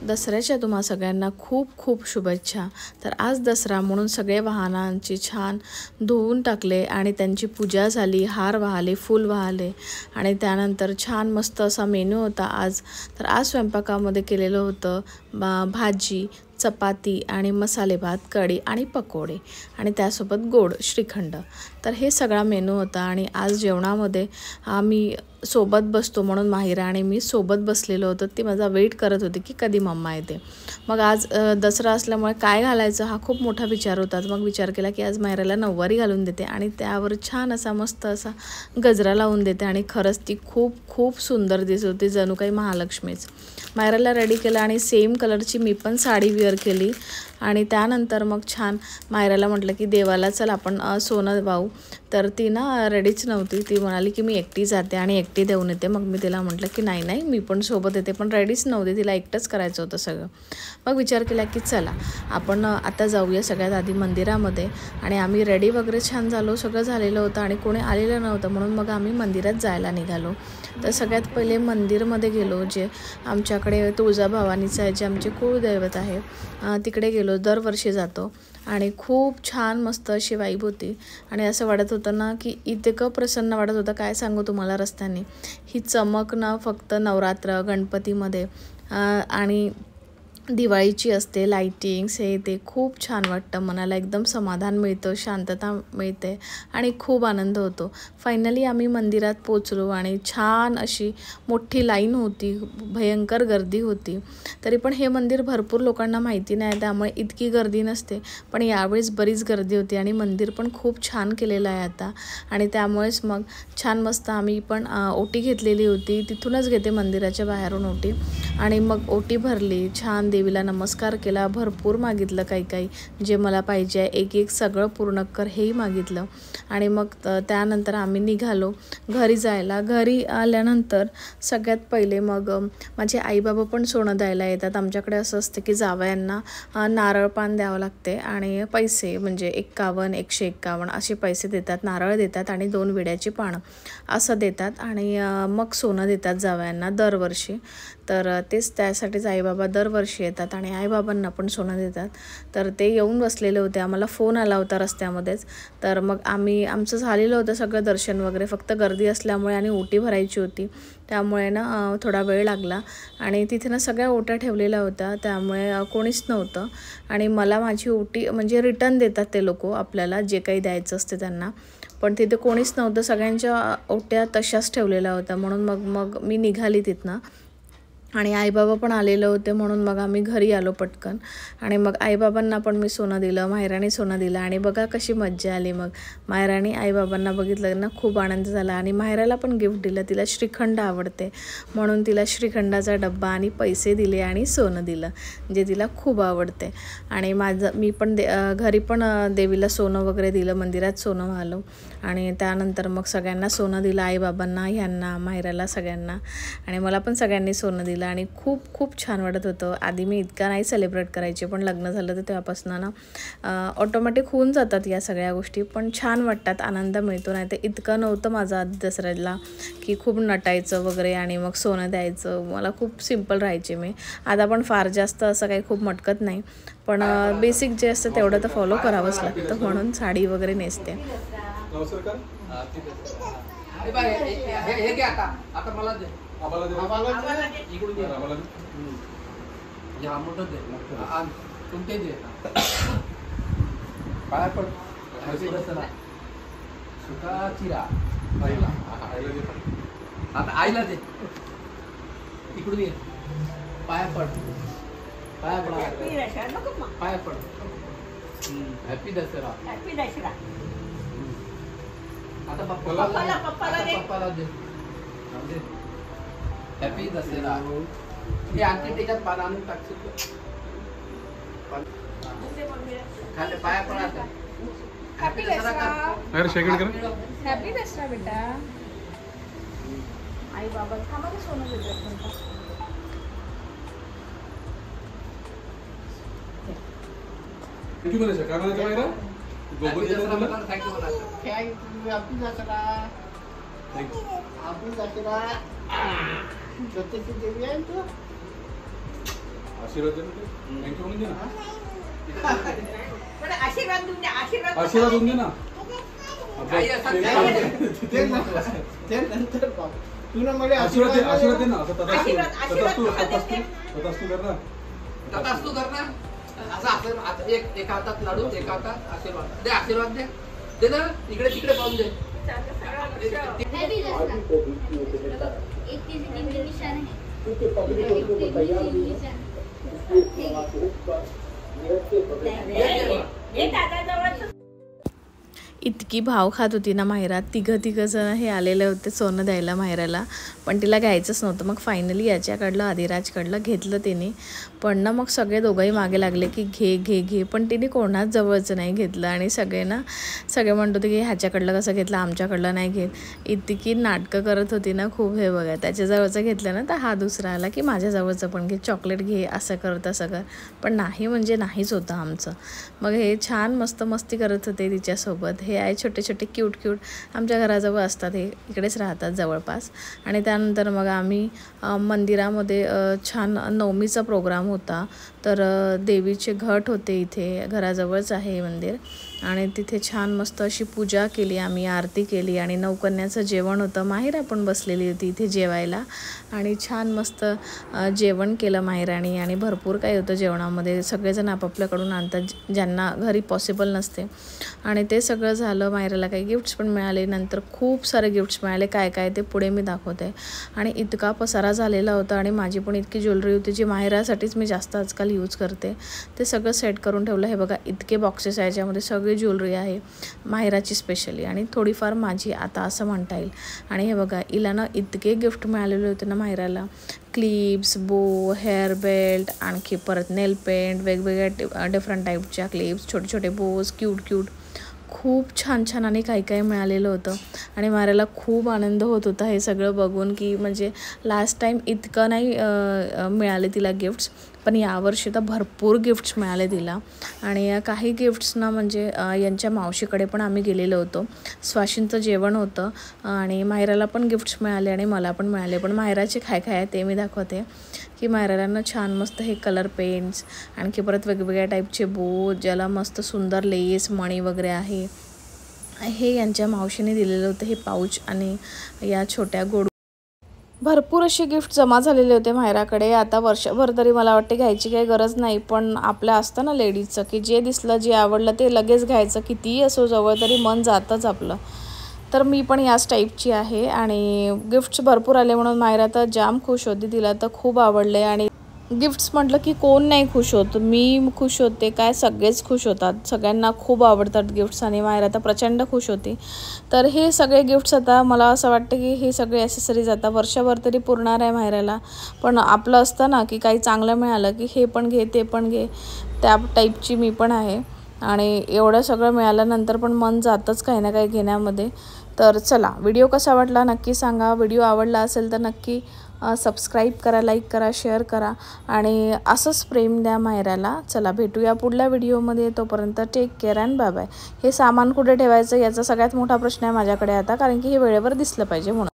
दसऱ्याच्या तुम्हा सगळ्यांना खूप खूप शुभेच्छा। तर आज दसरा म्हणून सगळे वाहनांची छान धुवून टाकले आणि त्यांची पूजा झाली, हार वाहले, फूल वाहले आणि त्यानंतर छान मस्त असा मेनू होता आज। तर आज स्वयंपाकामध्ये केलेलं होतं भाजी, चपाती आणि मसाले भात, कढी आणि पकोडे आणि त्यासोबत गोड श्रीखंड। तर हे सगळा मेनू होता आणि आज जेवणामध्ये आम्ही सोबत बसतो म्हणून माहिरा आणि मी सोबत बसलेलो होतो। ती माझा वेट करत होती की कधी मम्मा येते। मग आज दसरा असल्यामुळे काय घालायचं हा खूप मोठा विचार होता। मग विचार केला की आज माहिराला नऊवारी घालून देते आणि त्यावर छान असा मस्त असा गजरा लावून देते आणि खरंच ती खूप खूप सुंदर दिसत होती, जणू काही महालक्ष्मीच। मायराला रेडी केलं आणि सेम कलरची मी पण साडी वेअर केली आणि त्यानंतर मग छान मायराला म्हटलं की देवाला चल आपण सोनं वाहू। तर ती ना रेडीच नव्हती, ती म्हणाली की मी एकटी जाते आणि एकटी देऊन येते। मग मी तिला म्हटलं की नाही नाही मी पण सोबत येते, पण रेडीच नव्हती, तिला एकटंच करायचं होतं सगळं। मग विचार केला की चला आपण आता जाऊया सगळ्यात आधी मंदिरामध्ये आणि आम्ही रेडी वगैरे छान झालो, सगळं झालेलं होतं आणि कोणी आलेलं नव्हतं म्हणून मग आम्ही मंदिरात जायला निघालो। तर सगळ्यात पहिले मंदिरमध्ये गेलो, जे आमच्याकडे तुळजाभवानीचं आहे, जे आमचे कुळदैवत आहे, तिकडे गेलो, दरवर्षी जातो आणि खूप छान मस्त अशी वाईब होती आणि असं वाटत होतं ना की इतकं प्रसन्न वाटत होतं काय सांगू तुम्हाला। रस्त्याने ही चमक ना फक्त नवरात्र गणपतीमध्ये आणि दिवाळीची असते, लाईटिंग्स हे ते खूप छान वाटतं, मनाला एकदम समाधान मिळतं, शांतता मिळते आणि खूप आनंद होतो। फायनली आम्ही मंदिरात पोचलो आणि छान अशी मोठी लाईन होती, भयंकर गर्दी होती। तरी पण हे मंदिर भरपूर लोकांना माहिती नाही त्यामुळे इतकी गर्दी नसते, पण यावेळेस बरीच गर्दी होती आणि मंदिर पण खूप छान केलेलं आहे आता आणि त्यामुळेच मग छान मस्त आम्ही पण ओटी घेतलेली होती, तिथूनच घेते मंदिराच्या बाहेरून ओटी आणि मग ओटी भरली, छान देवीला नमस्कार केला, भरपूर मागितलं काही काही जे मला पाहिजे एक एक सगळं पूर्ण कर हेही मागितलं आणि मग त्यानंतर आम्ही निघालो घरी जायला। घरी आल्यानंतर सगळ्यात पहिले मग माझे आई बाबा पण सोनं द्यायला येतात। आमच्याकडे असं असतं की जावयांना नारळ पान द्यावं लागते आणि पैसे म्हणजे 51 151 असे पैसे देतात, नारळ देतात आणि 2 विड्याची पानं असं देतात आणि मग सोनं देतात जावयांना दरवर्षी। तर तेच त्यासाठीच आईबाबा दरवर्षी येतात आणि आईबाबांना पण सोनं देतात। तर ते येऊन बसलेले होते, आम्हाला फोन आला होता रस्त्यामध्येच। तर मग आमचं झालेलं होतं सगळं दर्शन वगैरे, फक्त गर्दी असल्यामुळे आणि ओटी भरायची होती त्यामुळे ना थोडा वेळ लागला आणि तिथे ना सगळ्या ओट्या ठेवलेल्या होत्या त्यामुळे कोणीच नव्हतं आणि मला माझी ओटी म्हणजे रिटर्न देतात ते लोक आपल्याला जे काही द्यायचं असते त्यांना, पण तिथे कोणीच नव्हतं, सगळ्यांच्या ओट्या तशाच ठेवलेल्या होत्या म्हणून मग मी निघाली तिथनं आणि आईबाबा पण आलेले होते म्हणून मग आम्ही घरी आलो पटकन आणि मग आईबाबांना पण मी सोनं दिलं, मायराने सोनं दिलं आणि बघा कशी मज्जा आली। मग मायराने आईबाबांना बघितलं ना खूप आनंद झाला आणि मायराला पण गिफ्ट दिलं, तिला श्रीखंड आवडते म्हणून तिला श्रीखंडाचा डब्बा आणि पैसे दिले आणि सोनं दिलं जे तिला खूप आवडते आणि मी पण घरी पण देवीला सोनं वगैरे दिलं, मंदिरात सोनं वाहलं आणि त्यानंतर मग सगळ्यांना सोनं दिलं, आईबाबांना, ह्यांना, मायराला, सगळ्यांना आणि मला पण सगळ्यांनी सोनं दिलं आणि खूप खूप छान वाटत होतं। आधी मी इतका नाही सेलिब्रेट करायचे, पण लग्न झालं तर तेव्हापासून ना ऑटोमॅटिक होऊन जातात या सगळ्या गोष्टी, पण छान वाटतात, आनंद मिळतो। नाही तर इतकं नव्हतं माझं आधी दसऱ्याला की खूप नटायचं वगैरे आणि मग सोनं द्यायचं, मला खूप सिम्पल राहायचे मी। आता पण फार जास्त असं काही खूप मटकत नाही, पण बेसिक जे असतं तेवढं तर फॉलो करावंच लागतं म्हणून साडी वगैरे नेसते। आता आईला दे, इकडून ये, पाया पड, पाया पड, पाया पड। Happy Dussehra, happy Dussehra. आता पप्पाला दे, हॅपी दसरा। हे आणखी त्याच्यात पानं आणून टाकशील खाली, पाया पडा। हॅपी दसरा, हॅपी दसरा बेटा। आई बाबा थांबा सोनं देतात म्हणतात। किती म्हणायचं काय म्हणायचं मायरा गोगोल देतो तुला थँक्यू म्हणायचं. थँक्यू आपण दसरा आपण दसरा सत्यची देवी आहे तू. आशीर्वाद दे थँक्यू म्हणून दे ना. आशीर्वाद देऊन द्या. आशीर्वाद देऊन दे ना. काही असं ते नंतर बघ. तू ना मला आशीर्वाद दे ना. असं आशीर्वाद तथास्तु कर ना. तथास्तु कर ना. असं आशीर्वाद एक हातात लाडू एक हातात आशीर्वाद दे. आशीर्वाद दे ना. इकडे तिकडे पाहून दे. इतकी भाव खात होती ना मायरा. तिघं जण हे आलेले होते सोनं द्यायला मायराला, पण तिला घ्यायचंच नव्हतं. मग फायनली याच्याकडलं आदिराजकडलं घेतलं तिने. पण ना मग सगळे दोघंही मागे लागले की घे, पण तिने कोणाच जवळचं नाही घेतलं. आणि सगळे म्हणत होते की ह्याच्याकडलं कसं घेतलं, आमच्याकडलं नाही घेत. इतकी नाटकं करत होती ना खूप. हे बघा त्याच्या जवळचं घेतलं ना तर हा दुसरा आला की माझ्या जवळचं पण घे, चॉकलेट घे, असं कर तसं कर. पण नाही म्हणजे नाहीच होतं आमचं. मग हे छान मस्त मस्ती करत होते तिच्यासोबत. हे आहे छोटे क्यूट आमच्या घराजवळ असतात, हे इकडेच राहतात जवळपास. आणि त्यानंतर मग आम्ही मंदिरामध्ये छान नवमीचा प्रोग्राम होता. तर देवीचे घट होते इथे, घराजवळच आहे हे मंदिर. आणि तिथे छान मस्त अशी पूजा केली आम्ही, आरती केली आणि नवकन्याचं जेवण होतं. माहिरा पण बसलेली होती इथे जेवायला आणि छान मस्त जेवण केलं माहिराणी. आणि भरपूर काही होतं जेवणामध्ये. सगळेजण आपापल्याकडून आणतात ज्यांना घरी पॉसिबल नसते. आणि ते सगळं झालं. माहिराला काही गिफ्ट्स पण मिळाले. नंतर खूप सारे गिफ्ट्स मिळाले. काय ते पुढे मी दाखवते. आणि इतका पसारा झालेला होता. आणि माझी पण इतकी ज्वेलरी होती जी माहिरासाठीच मी जास्त आजकाल यूज करते. ते सगळं सेट करून ठेवलं. हे बघा इतके बॉक्सेस आहे याच्यामध्ये सगळी ज्वेलरी आहे माहिराची स्पेशली आणि थोडीफार माझी आता असं म्हणता येईल. आणि हे बघा हिला ना इतके गिफ्ट मिळालेले होते ना माहिराला. क्लिप्स, बो, हेअर बेल्ट, आणखी परत नेल पेंट, वेगवेगळ्या डिफरंट टाईपच्या क्लिप्स, छोटे बोज, क्यूट खूप छान आणि काही मिळालेलं होतं. आणि मारायला खूप आनंद होत होता हे सगळं बघून की म्हणजे लास्ट टाईम इतकं नाही मिळाले तिला गिफ्ट्स, पण यावर्षी तर भरपूर गिफ्ट्स मिळाले तिला. आणि काही गिफ्ट्सना म्हणजे यांच्या मावशीकडे पण आम्ही गेलेलो होतो. स्वाशींचं जेवण होतं आणि मायराला पण गिफ्ट्स मिळाले आणि मला पण मिळाले. पण मायराचे काय आहे ते मी दाखवते की मायराला ना छान मस्त हे कलर पेंट्स, आणखी परत वेगवेगळ्या टाईपचे बो, ज्याला मस्त सुंदर लेस मणी वगैरे आहे, हे यांच्या मावशीने दिलेलं होतं. हे पाऊच आणि या छोट्या गोड भरपूर असे गिफ्ट जमा झालेले होते मायराकडे. आता वर्षभर तरी मला वाटते घ्यायची काही गरज नाही, पण आपल्या असतं ना लेडीजचं की जे दिसलं जे आवडलं ते लगेच घ्यायचं. कितीही असो जवळ तरी मन जातंच आपलं. तर मी पण याच टाईपची आहे आणि गिफ्ट्स भरपूर आले म्हणून मायरा तर जाम खुश होती. तिला तर खूप आवडले. आणि गिफ्ट्स म्हटलं की कोण नाही खुश होत. मी खुश होते काय, सगळेच खुश होतात. सगळ्यांना खूप आवडतात गिफ्ट्स आणि मायरा तर प्रचंड खुश होती. तर हे सगळे गिफ्ट्स आता मला असं वाटतं की हे सगळे ॲसेसरीज आता वर्षभर तरी पुरणार आहे मायराला. पण आपलं असतं ना की काही चांगलं मिळालं की हे पण घे ते पण घे, त्या टाईपची मी पण आहे. आणि एवढं सगळं मिळाल्यानंतर पण मन जातंच काही ना काही घेण्यामध्ये. तर चला, व्हिडिओ कसा वाटला नक्की सांगा. व्हिडिओ आवडला असेल तर नक्की सबस्क्राईब करा, लाईक करा, शेअर करा आणि असंच प्रेम द्या मायराला. चला भेटूया पुढल्या व्हिडिओमध्ये. तोपर्यंत take care and bye bye. हे सामान कुठे ठेवायचं याचा सगळ्यात मोठा प्रश्न आहे माझ्याकडे आता, कारण की हे वेळेवर दिसलं पाहिजे म्हणून.